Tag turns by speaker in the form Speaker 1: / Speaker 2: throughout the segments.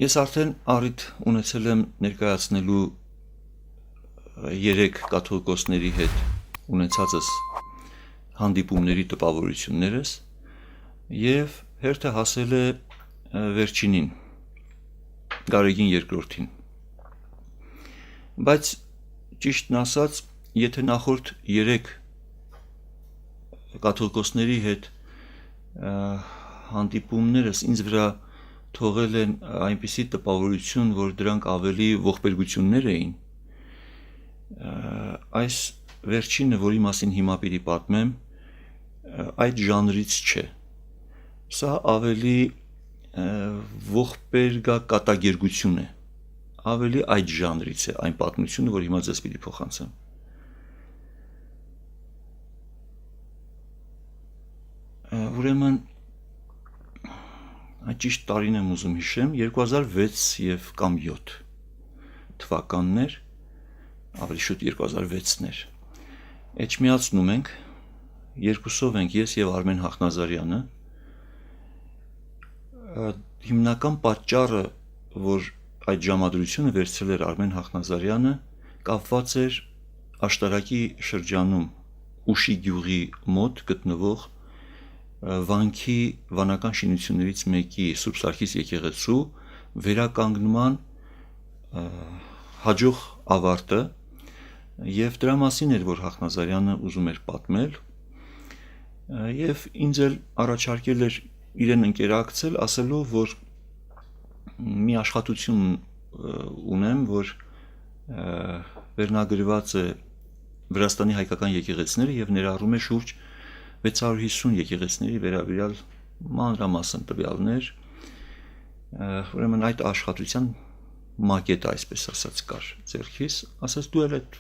Speaker 1: Ես արդեն առիթ ունեցել եմ ներկայացնելու 3 կաթողիկոսների հետ ունեցածս հանդիպումների տպավորություններս և հերթը հասել է վերջինին, Գարեգին II-ին, բայց ճիշտն ասած, եթե նախորդ 3 կաթողիկոսների հետ հանդիպումներս ինձ վրա թողել են այնպիսի տպավորություն, որ դրանք ավելի ողբերգություններ էին, այս վերջինը, որի մասին հիմա պիտի պատմեմ, այդ ժանրից չէ, սա ավելի ողբերգակատագերգություն է, ավելի այդ ժանրից է այն պատմությունը, որ հիմա ձեզ պիտի փոխանցեմ։ Ուրեմն այդ ճիշտ տարին եմ ուզում հիշեմ, 2006 և կամ 7 թվականներ, ավելի շուտ 2006-ներ, էջմիածնում ենք, երկուսով ենք ես և Արմեն Հախնազարյանը, հիմնական պատճառը, որ այդ ժամադրությունը վերցրել էր Արմեն Հախնազարյանը, կապված էր Աշտարակի շրջանում Ուշի գյուղի մոտ գտնվող վանքի վանական շինություններից մեկի Սուրբ Սարգիս եկեղեցու վերականգնման հաջող ավարտը և դրա մասին էր, որ Հախնազարյանը ուզում էր պատմել և ինձ էլ առաջարկել էր իրեն ընկերակցել, ասելով, որ մի աշխատություն ունեմ, որ վերնագրված է Վրաստանի հայկական եկեղեցիները և ներառում է շուրջ 650 եկեղեցիների վերաբերյալ մանրամասն տվյալներ, ուրեմն այդ աշխատության մակետը, այսպես ասած, կար ձեռքիս, ասաց դու էլ այդ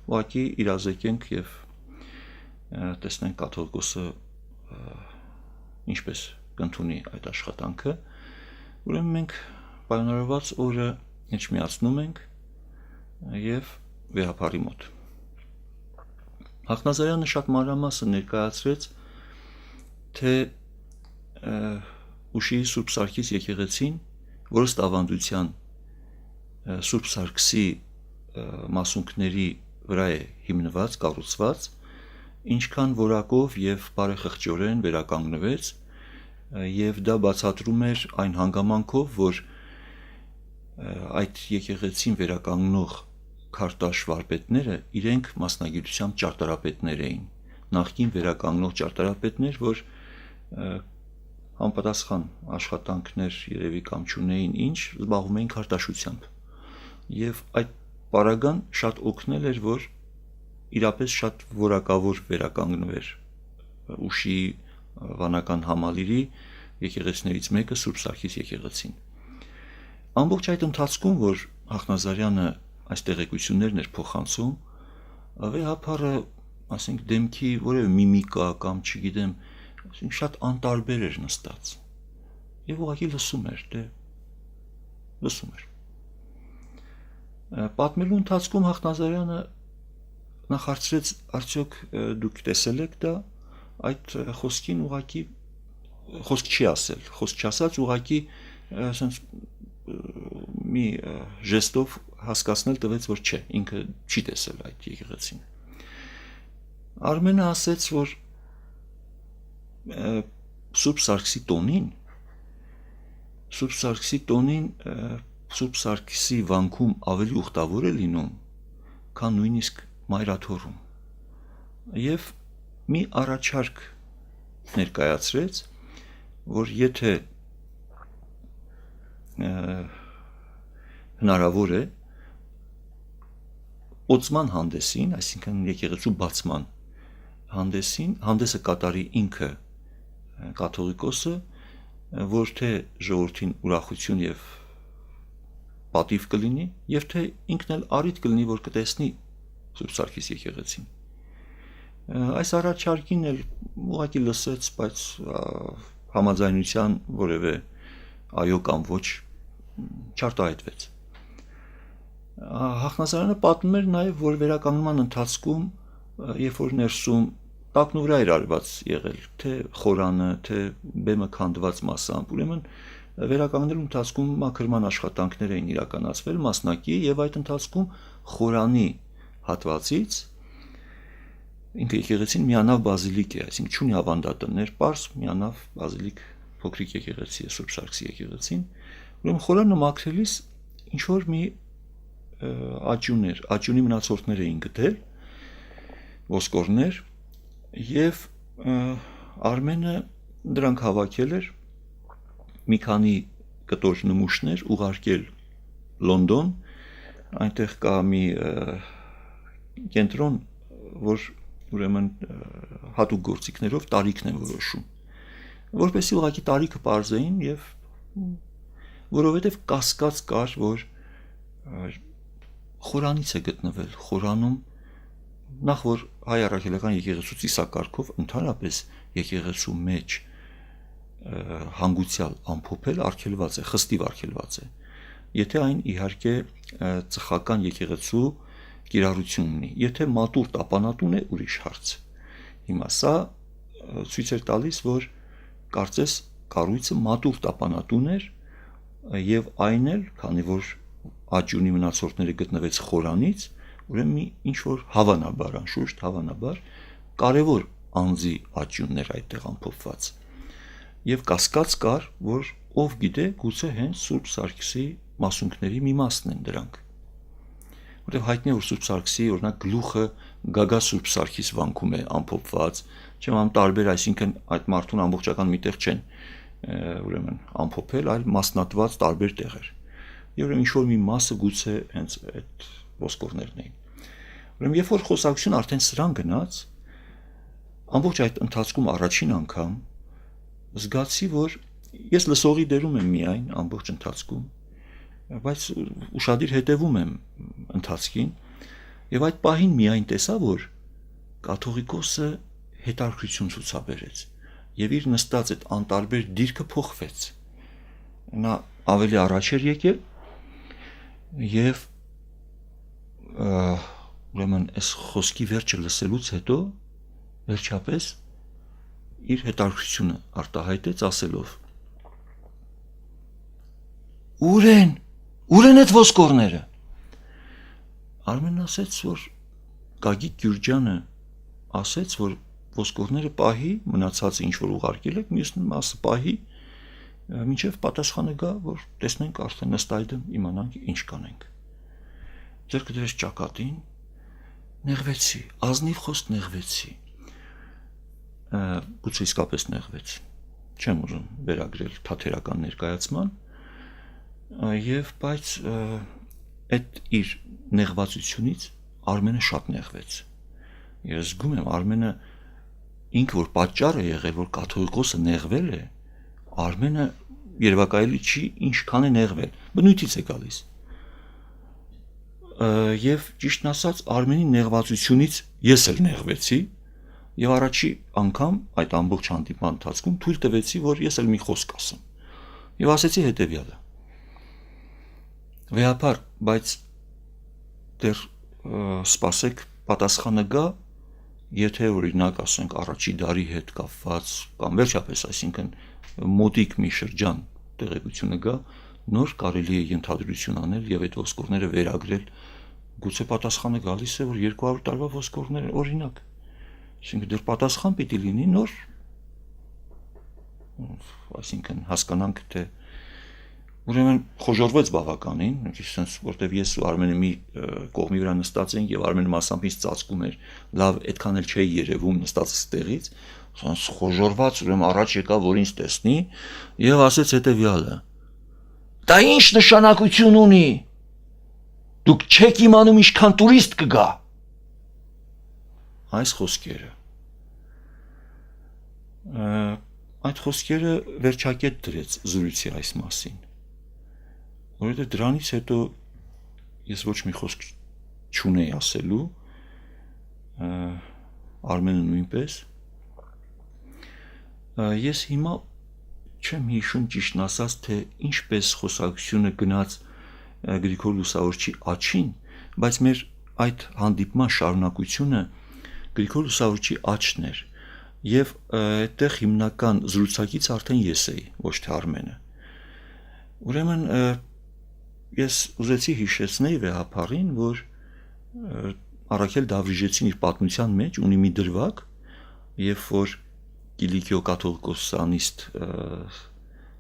Speaker 1: ուղղակի իրազեկենք և տեսնենք կաթողիկոսը ինչպես կընդունի այդ աշխատանքը, ուրեմն մենք պայմանավորված օրը էջմիածնում ենք և վեհափարի մոտ։ Հախնազարյանը շատ մանրամասն ներկայացրեց, թե Ուշի Սուրբ Սարգիս եկեղեցին, որը ըստ ավանդության Սուրբ Սարգսի մասունքների վրա է հիմնված, կառուցված, ինչքան որակով և բարեխղճորեն վերականգնվեց և դա բացատրում էր այն հանգամանքով, որ այդ եկեղեցին վերականգնող քարտաշ վարպետները իրենք մասնագիտությամբ ճարտարապետներ էին, նախկին վերականգնող ճարտարապետներ, որ համապատասխան աշխատանքներ երևի կամ չունեին ինչ, զբաղվում էին քարտաշությամբ և այդ պարագան շատ օգնել էր, որ իրապես շատ որակավոր վերականգնվեր Ուշի վանական համալիրի եկեղեցիներից մեկը Սուրբ Սարգիս եկեղեցին։ Ամբողջ այդ ընթացքում, որ Հախնազարյանը այս տեղեկություններն էր փոխանցում, վեհափարը, ասենք, դեմքի որևէ միմիկա կամ չգիտեմ, շատ անտարբեր էր նստած և ուղղակի լսում էր, լսում էր։ Պատմելու ընթացքում Հախնազարյանը նախարարցրեց, արդյոք դուք տեսել եք դա, այդ խոսքին ուղղակի խոսք չի ասել, խոսք չասած ուղղակի մի ժեստով հասկացնել տվեց, որ չէ, ինքը չի տեսել այդ եկեղեցին։ Արմենը ասեց, որ Սուրբ Սարգսի տոնին, Սուրբ Սարգսի վանքում ավելի ուխտավոր է լինում, քան նույնիսկ Մայրաթոռում և մի առաջարկ ներկայացրեց, որ եթե հնարավոր է օծման հանդեսին, այսինքն եկեղեցու բացման հանդեսին, հանդեսը կատարի ինքը կաթողիկոսը, որ թե ժողովրդին ուրախություն և պատիվ կլինի, և թե ինքն էլ առիթ կլինի, որ կտեսնի Սուրբ Սարգիս եկեղեցին։ Այս առաջարկին էլ ուղղակի լսեց, բայց համաձայնության որևէ այո կամ ոչ չարտահայտվեց։ Հախնազարյանը պատմում էր նաև, որ վերականգնման ընթացքում, երբ որ ներսում տակնուվրա էր արված եղել, թե խորանը, թե բեմը քանդված մասամբ, ուրեմն վերականգնելու ընթացքում մաքրման աշխատանքներ էին իրականացվել մասնակի եւ այդ ընթացքում խորանի հատվածից ինքը եկեղեցին միանավ բազիլիկ է, այսինքն չունի ավանդատներ, պարզ միանավ բազիլիկ փոքրիկ եկեղեցի է Սուրբ Սարգսի եկեղեցին, ուրեմն խորանը մաքրելիս ինչ որ մի աճյունի մնացորդներ էին գտել, ոսկորներ եւ Արմենը դրանք հավաքել էր մի քանի կտոր նմուշներ ուղարկել Լոնդոն, այնտեղ կա մի կենտրոն, որ ուրեմն հատուկ գործիքներով տարիքն են որոշում, որպեսզի ուղղակի տարիքը պարզեին եւ որովհետեւ կասկած կար, որ խորանից է գտնվել, խորանում նախ որ հայ առաքելական եկեղեցու ծիսակարգով ընդհանրապես եկեղեցու մեջ հանգուցյալ ամփոփել արգելված է, խստիվ արգելված է, եթե այն իհարկե ծխական եկեղեցու կիրառություն ունի, եթե մատուռ տապանատուն է ուրիշ հարց։ Հիմա սա ցույց էր տալիս, որ կարծես կառույցը մատուռ տապանատուն էր եւ այն էլ, քանի որ աճյունի մնացորդները գտնվեց խորանից, ուրեմն ինչ որ հավանաբար, անշուշտ հավանաբար կարևոր անձի աճյուններ այդտեղ ամփոփված։ Եվ կասկած կար, որ ով գիտե, գուցե հենց Սուրբ Սարգսի մասունքների մի մասն են դրանք։ Որտեղ հայտնի է, որ Սուրբ Սարգսի օրինակ գլուխը Գագա Սուրբ Սարգիս վանքում է ամփոփված, չեմ ամ տարբեր, այսինքն այդ մարդուն ամբողջական մի տեղ չեն ուրեմն ամփոփել, այլ մասնատված տարբեր տեղեր։ Եվ ուրեմն ինչ որ մի մասը գուցե հենց այդ ոսկորներն էին։ Ուրեմն երբ որ խոսակցությունը արդեն սրան գնաց, ամբողջ այդ ընթացքում առաջին անգամ զգացի, որ ես լսողի դերում եմ միայն ամբողջ ընթացքում, բայց ուշադիր հետևում եմ ընթացքին, եւ այդ պահին միայն տեսա, որ կաթողիկոսը հետաքրքրություն ցուցաբերեց եւ իր նստած այդ անտարբեր դիրքը փոխվեց։ Նա ավելի առաջ էր եկել եւ ուրեմն այս խոսքի վերջը լսելուց հետո վերջապես իր հետաքրքրությունը արտահայտեց ասելով. Ուր են այդ ոսկորները։ Արմենն ասեց, որ Գագիկ Գյուրջյանը ասեց, որ ոսկորները պահի, մնացածը ինչ որ ուղարկել եք, մյուս մասը պահի, մինչև պատասխանը գա, որ տեսնենք արդեն ըստ այդմ իմանանք ինչ կանենք։ Ձեռքը դրեց ճակատին, նեղվեցի, ազնիվ խոսք նեղվեցի։ Գուցե իսկապես նեղվեցի։ Չեմ ուզում վերագրել թատերական ներկայացման, եւ բայց այդ իր նեղվածությունից Արմենը շատ նեղվեց։ Ես զգում եմ Արմենը ինքը որ պատճառ է եղել, որ կաթողիկոսը նեղվել է, Արմենը երևակայելի չի ինչքան է նեղվել, բնույթից է գալիս։ Եվ ճիշտն ասած Արմենի նեղվածությունից ես էլ նեղվեցի եւ առաջի անգամ այդ ամբողջ հանդիպման ընթացքում թույլ տվեցի, որ ես էլ մի խոսք ասեմ։ Եվ ասեցի հետեւյալը. Վեհապար, բայց դեռ սպասեք պատասխանը գա, եթե օրինակ ասենք առաջի դարի հետ կապված կամ վերջապես, այսինքն մոտիկ մի շրջան տեղեկությունը գա, նոր կարելի է ենթադրություն անել եւ այդ ոսկորները վերագրել, գուցե պատասխանը գալիս է, որ 200 տարվա ոսկորներ օրինակ, այսինքն դեռ պատասխան պիտի լինի նոր, այսինքն հասկանանք, թե ուրեմն խոժորվեց բավականին, այսինքն որտեվ ես ու Արմենը մի կողմի վրա նստած ենք եւ Արմենը մասամբ ինձ ծածկում էր, լավ այդքան էլ չէի երևում նստածս տեղից, խոժորված ուրեմն առաջ եկա, որ ինձ տեսնի եւ ասեց հետեւյալը. Դա ինչ նշանակություն ունի։ Դուք չեք իմանում ինչքան տուրիստ կգա։ Այս խոսքերը այդ խոսքերը վերջակետ դրեց զրույցի այս մասին։ Որովհետև դրանից հետո ես ոչ մի խոսք չունեի ասելու, Արմենը նույնպես։ Ես հիմա չեմ հիշում ճիշտն ասած, թե ինչպես խոսակցությունը գնաց Գրիգոր Լուսավորչի աչին, բայց մեր այդ հանդիպման շարունակությունը Գրիգոր Լուսավորչի աչքն էր, եւ այդտեղ հիմնական զրուցակից արդեն ես էի, ոչ թե Արմենը։ Ուրեմն ես ուզեցի հիշեցնել վեհապարին, որ Առաքել Դավրիժեցին իր պատմության մեջ ունի մի դրվագ, երբ որ Կիլիկիո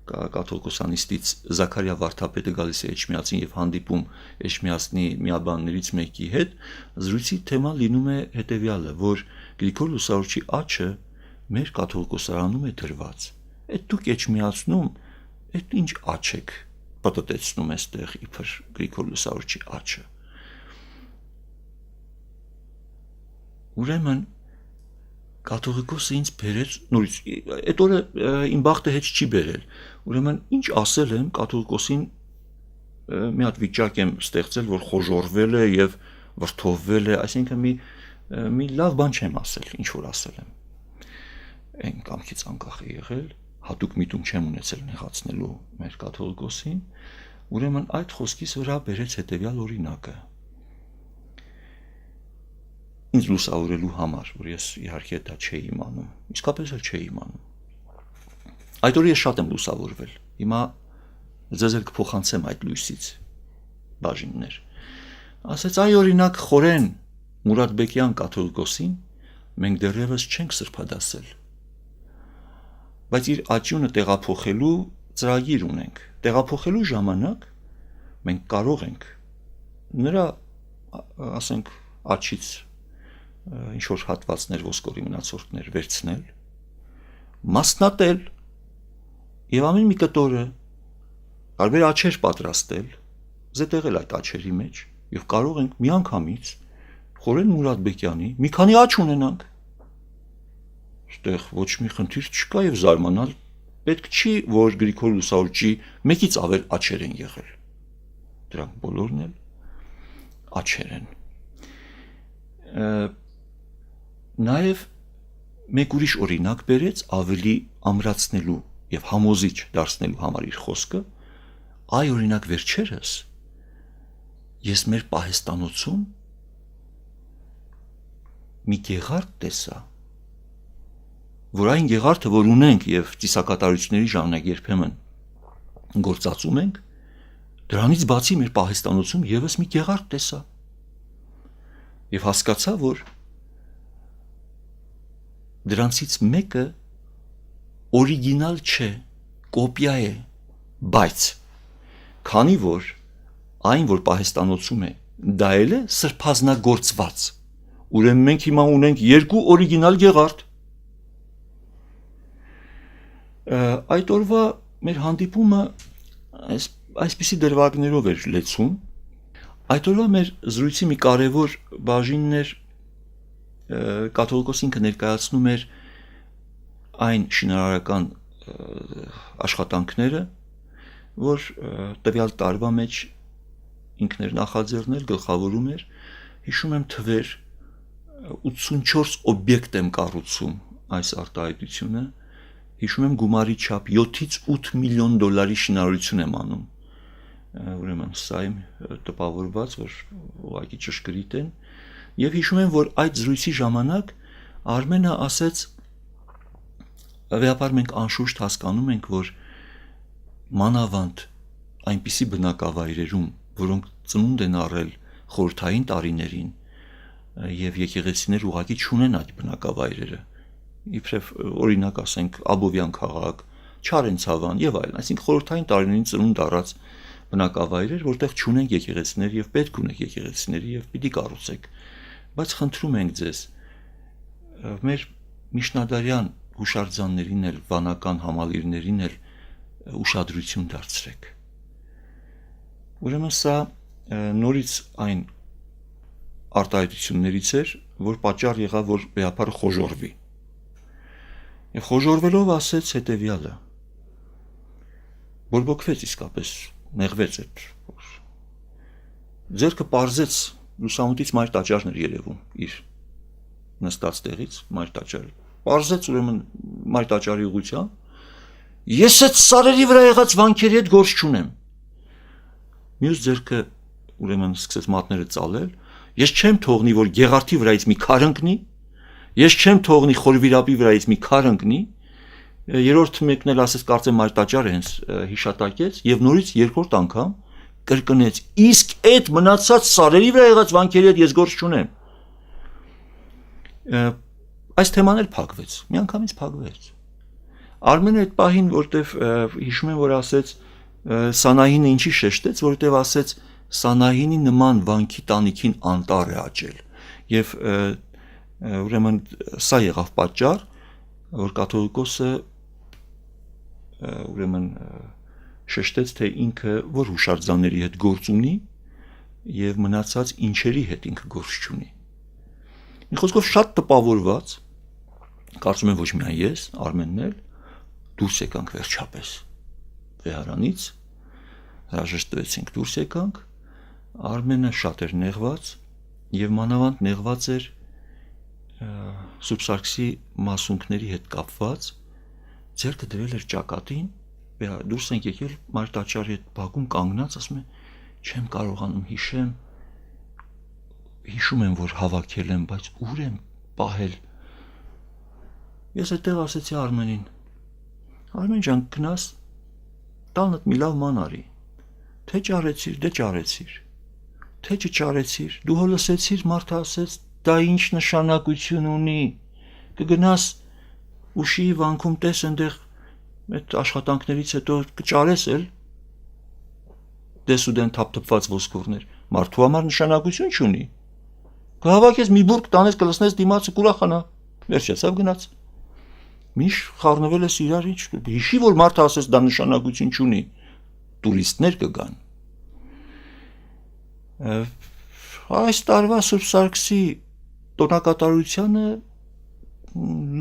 Speaker 1: կաթողիկոսանիստից Զաքարիա Վարդապետը գալիս է Էջմիածին եւ հանդիպում Էջմիածնի միաբաններից մեկի հետ, զրույցի թեման լինում է հետեւյալը, որ Գրիգոր Լուսավորչի աչը մեր կաթողիկոսարանում է դրված։ Այդ դուք Էջմիածնում այդ ինչ աչ եք պատտեցնում այստեղ իբր Գրիգոր Լուսավորչի աչը։ Ուրեմն կաթողիկոսը ինձ բերեց նորից, այդ օրը իմ բախտը հետ չի բերել, ուրեմն ինչ ասել եմ կաթողիկոսին մի հատ վիճակ եմ ստեղծել, որ խոժորվել է եւ վրդովվել է, այսինքն մի լավ բան չեմ ասել, ինչ որ ասել եմ։ Այն կամքից անկախ է եղել, հատուկ միտում չեմ ունեցել նեղացնելու մեր կաթողիկոսին, ուրեմն այդ խոսքից վրա բերեց հետեւյալ օրինակը։ Ինձ լուսավորելու համար, որ ես իհարկե դա չէի իմանում, իսկապես էլ չէի իմանում։ Այդ օրը ես շատ եմ լուսավորվել, հիմա ձեզ էլ կփոխանցեմ այդ լույսից բաժիններ։ Ասեց այ օրինակ խորեն Մուրադբեկյան կաթողիկոսին մենք դեռևս չենք սրբադասել, բայց իր աճյունը տեղափոխելու ծրագիր ունենք, տեղափոխելու ժամանակ մենք կարող ենք նրա, ասենք, աճից ինչ-որ հատվածներ ոսկորի մնացորդներ վերցնել, մասնատել եւ ամեն մի կտորը տարբեր աչեր պատրաստել, զետեղել այդ աչերի մեջ եւ կարող ենք միանգամից Խորեն Մուրադբեկյանի մի քանի աչ ունենանք։ Այստեղ ոչ մի խնդիր չկա եւ զարմանալ պետք չի, որ Գրիգոր Լուսավորչի մեկից ավել աչեր են եղել։ Դրանք բոլորն էլ աչեր են։ Նաև մեկ ուրիշ օրինակ բերեց ավելի ամրացնելու եւ համոզիչ դարձնելու համար իր խոսքը, այ օրինակ վերջերս ես մեր պահեստանոցում մի գեղարդ տեսա, որ այն գեղարդը, որ ունենք եւ ծիսակատարությունների ժամանակ երբեմն գործածում ենք, դրանից բացի մեր պահեստանոցում եւս մի գեղարդ տեսա եւ հասկացա, որ դրանցից մեկը օրիգինալ չէ, կոպիա է, բայց քանի որ այն, որ պահեստանոցում է, դա էլ է սրբազնագործված, ուրեմն մենք հիմա ունենք երկու օրիգինալ գեղարդ։ Այդ օրվա մեր հանդիպումը այսպիսի դրվագներով էր լեցուն։ Այդ օրվա մեր զրույցի մի կարևոր բաժինն էր կաթողիկոսը ինքը ներկայացնում էր այն շինարարական աշխատանքները, որ տվյալ տարվա մեջ ինքն էր նախաձեռնել, գլխավորում էր, հիշում եմ թվեր 84 օբյեկտ եմ կառուցում այս արտահայտությունը, հիշում եմ գումարի չափ 7-ից 8 միլիոն դոլարի շինարարություն եմ անում, ուրեմն սա իմ տպավորված, որ ուղղակի ճշգրիտ են, եւ հիշում եմ, որ այդ զրույցի ժամանակ Արմենը ասեց, վեհապար մենք անշուշտ հասկանում ենք, որ մանավանդ այնպիսի բնակավայրերում, որոնք ծնունդ են առել խորհրդային տարիներին եւ եկեղեցիներ ուղղակի չունեն այդ բնակավայրերը, իբրև օրինակ ասենք Աբովյան քաղաք, Չարենցավան եւ այլն, այսինքն խորհրդային տարիներին ծնունդ առած բնակավայրեր, որտեղ չունենք եկեղեցիներ եւ պետք ունենք եկեղեցիների եւ պիտի կառուցեք, բայց խնդրում ենք ձեզ, մեր միջնադարյան հուշարձաններին էլ, վանական համալիրներին էլ ուշադրություն դարձրեք։ Ուրեմն սա նորից այն արտահայտություններից էր, որ պատճառ եղավ, որ վեհապարը խոժորվի։ Եվ խոժորվելով ասեց հետևյալը, բորբոքվեց իսկապես, նեղվեց այդ, ձեռքը պարզեց լուսամուտից մայր տաճարն էր երևում իր նստած տեղից, մայր տաճարը, պարզեց ուրեմն մայր տաճարի ուղղությամբ, ես այդ սարերի վրա եղած վանքերի հետ գործ չունեմ։ Մյուս ձեռքը ուրեմն սկսեց մատները ծալել, ես չեմ թողնի, որ գեղարդի վրայից մի քար ընկնի, ես չեմ թողնի խորվիրապի վրայից մի քար ընկնի, երրորդ մեկն էլ ասես կարծեմ այդ տաճարը հենց հիշատակեց եւ նորից երկրորդ անգամ կրկնեց իսկ այդ մնացած սարերի վրա եղած վանքերի հետ ես գործ չունեմ այս թեման էլ փակվեց միանգամից փակվեց Արմենը այդ պահին որտեվ հիշում եմ որ ասեց Սանահինը ինչի շեշտեց որտեվ ասեց Սանահինի նման վանքի տանիքին անտառ է աճել եւ ուրեմն սա եղավ պատճառ որ կաթողիկոսը ուրեմն շեշտեց թե ինքը որ հուշարձանների հետ գործ ունի եւ մնացած ինչերի հետ ինքը գործ չունի մի խոսքով շատ տպավորված կարծում եմ ոչ միայն ես Արմենն էլ դուրս եկանք վերջապես վեհարանից հրաժեշտ տվեցինք դուրս եկանք Արմենը շատ էր նեղված եւ մանավանդ նեղված էր Սուրբ Սարգսի մասունքների հետ կապված ձեռքը դրել էր ճակատին դուրս ենք եկել Մարտաճարի հետ բակում կանգնած ասում է չեմ կարողանում հիշում եմ որ հավաքել եմ բայց ուր եմ պահել ես այդտեղ ասեցի Արմենին Արմեն ջան գնաս տանդ մի լավ ման արի թե ճարեցիր դե ճարեցիր թե չճարեցիր դու հո լսեցիր մարդը ասեց դա ինչ նշանակություն ունի կգնաս ուշի վանքում տես այնտեղ այդ աշխատանքներից հետո կճարես էլ դես ու դեն թափթփված ոսկորներ մարդու համար նշանակություն չունի կհավաքես մի բուրգ տանես կլսնես դիմացը կուրախանա վերջացավ գնաց միշ խառնվել ես իրար ինչ հիշի որ մարդը ասես դա նշանակություն չունի տուրիստներ կգան այս տարվա Սուրբ Սարգսի տոնակատարությանը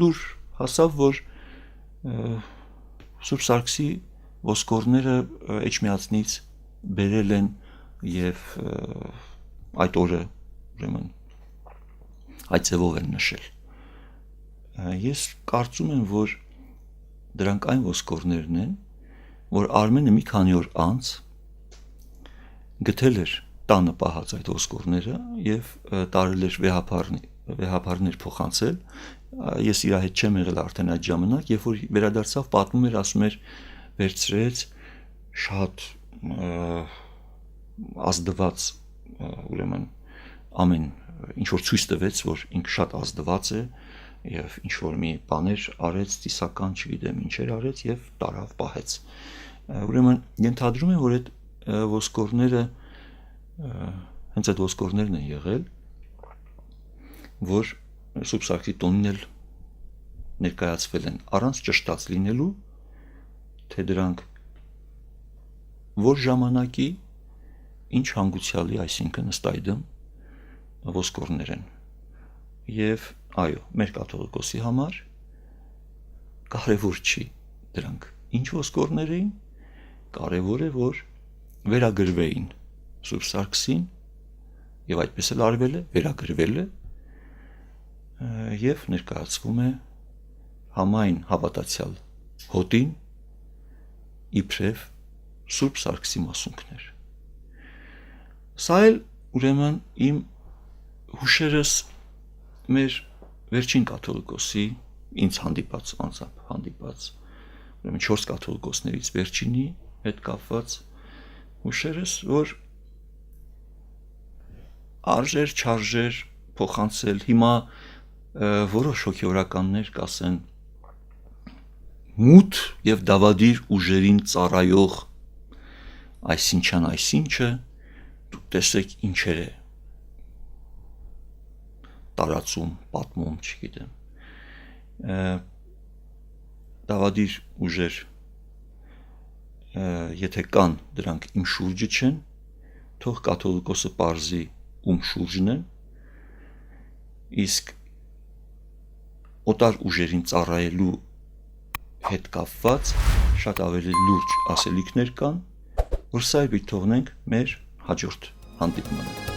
Speaker 1: լուր հասավ որ Սուրբ Սարգսի ոսկորները Էջմիածնից բերել են եւ այդ օրը ուրեմն այդ ձևով են նշել ես կարծում եմ որ դրանք այն ոսկորներն են որ Արմենը մի քանի օր անց գտել էր տանը պահած այդ ոսկորները եւ տարել էր վեհապարներ փոխանցել ես իր հետ չեմ եղել արդեն այդ ժամանակ երբ որ վերադարձավ պատմում էր ասում էր վերցրեց շատ ազդված ուրեմն ամեն ինչ որ ցույց տվեց որ ինքը շատ ազդված է եւ ինչ որ մի բաներ արեց ծիսական չգիտեմ ինչեր արեց եւ տարավ պահեց ուրեմն ենթադրում եմ որ այդ ոսկորները հենց այդ ոսկորներն են եղել որ Սուրբ Սարգսի տոնին էլ ներկայացվել են առանց ճշտած լինելու թե դրանք որ ժամանակի ինչ հանգուցյալի այսինքն ըստ այդմ ոսկորներ են եւ այո մեր կաթողիկոսի համար կարևոր չի դրանք ինչ ոսկորներ էին կարևոր է որ վերագրվեին Սուրբ Սարգսին եւ այդպես էլ արվել է վերագրվել է եւ ներկայացվում է համայն հավատացյալ հոտին իբրև Սուրբ Սարգսի մասունքներ սա էլ ուրեմն իմ հուշերս մեր վերջին կաթողիկոսի ինձ հանդիպած անձամբ հանդիպած ուրեմն 4 կաթողիկոսներից վերջինի հետ կապված հուշերս որ արժեր չարժեր փոխանցել հիմա որոշ հոգեորականներ կասեն մութ եւ դավադիր ուժերին ծառայող այսինչը դու տեսեք ինչեր է տարածում պատմում չգիտեմ դավադիր ուժեր եթե կան դրանք իմ շուրջը չեն թող կաթողիկոսը պարզի ում շուրջն են իսկ օտար ուժերին ծառայելու հետ կապված շատ ավելի լուրջ ասելիքներ կան որ սա էլ թողնենք մեր հաջորդ հանդիպմանը